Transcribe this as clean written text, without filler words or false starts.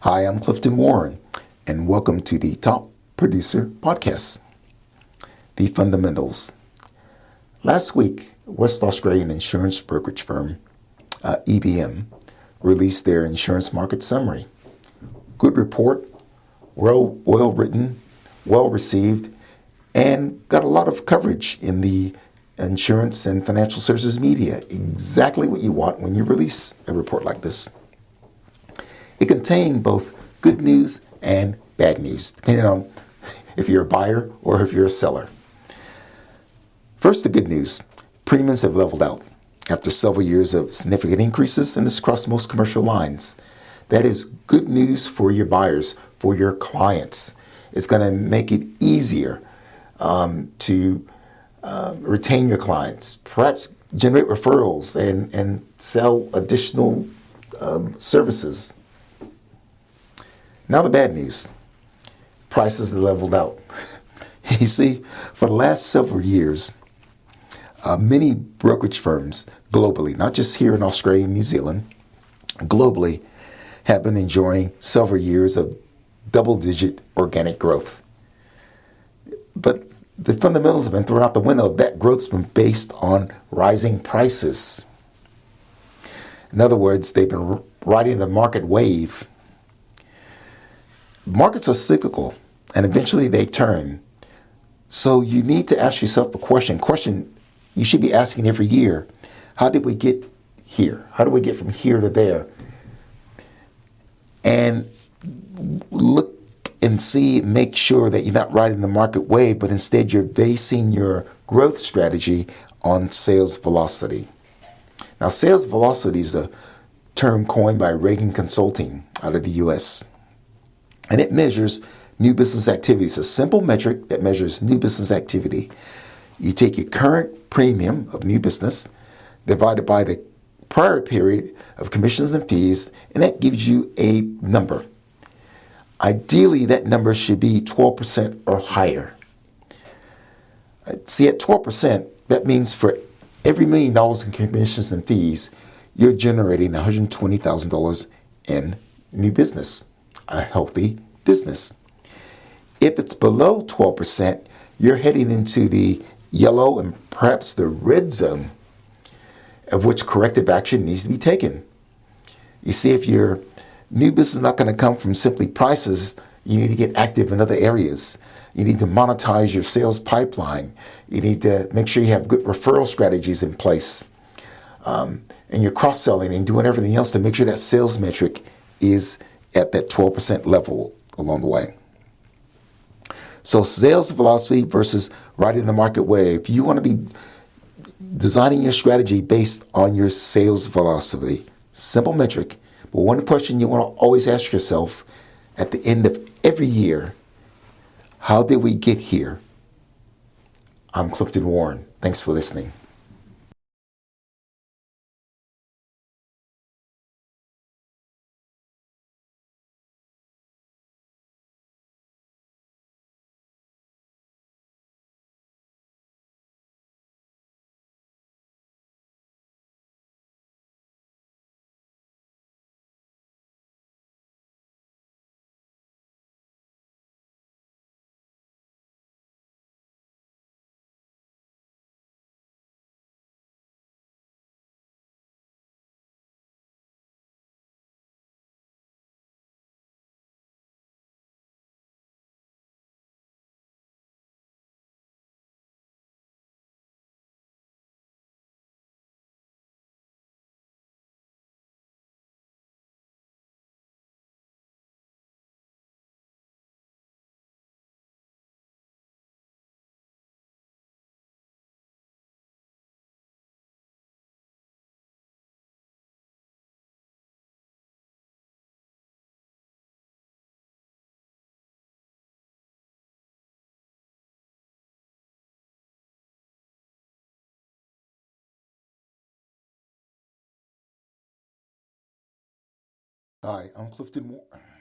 Hi, I'm Clifton Warren, and welcome to the Top Producer Podcast, The Fundamentals. Last week, West Australian insurance brokerage firm, EBM, released their insurance market summary. Good report, well written, well received, and got a lot of coverage in the insurance and financial services media. Exactly what you want when you release a report like this. It contained both good news and bad news, depending on if you're a buyer or if you're a seller. First, the good news. Premiums have leveled out after several years of significant increases, and this is across most commercial lines. That is good news for your buyers, for your clients. It's going to make it easier to retain your clients, perhaps generate referrals and sell additional services. Now the bad news. Prices have leveled out. You see, for the last several years, many brokerage firms globally, not just here in Australia and New Zealand, globally, have been enjoying several years of double-digit organic growth. But the fundamentals have been thrown out the window. That growth's been based on rising prices. In other words, they've been riding the market wave. Markets are cyclical, and eventually they turn. So you need to ask yourself a question you should be asking every year. How did we get here? How do we get from here to there? And look and see, make sure that you're not riding the market wave, but instead you're basing your growth strategy on sales velocity. Now, sales velocity is a term coined by Reagan Consulting out of the U.S., and it measures new business activity. It's a simple metric that measures new business activity. You take your current premium of new business divided by the prior period of commissions and fees, and that gives you a number. Ideally, that number should be 12% or higher. See, at 12%, that means for every $1 million in commissions and fees, you're generating $120,000 in new business, a healthy business. If it's below 12%, you're heading into the yellow and perhaps the red zone, of which corrective action needs to be taken. You see, if your new business is not going to come from simply prices, you need to get active in other areas. You need to monetize your sales pipeline. You need to make sure you have good referral strategies in place. And you're cross-selling and doing everything else to make sure that sales metric is at that 12% level along the way. So sales velocity versus riding the market wave. If you want to be designing your strategy based on your sales velocity, simple metric, but one question you want to always ask yourself at the end of every year, how did we get here? I'm Clifton Warren. Thanks for listening. Hi, I'm Clifton Warren.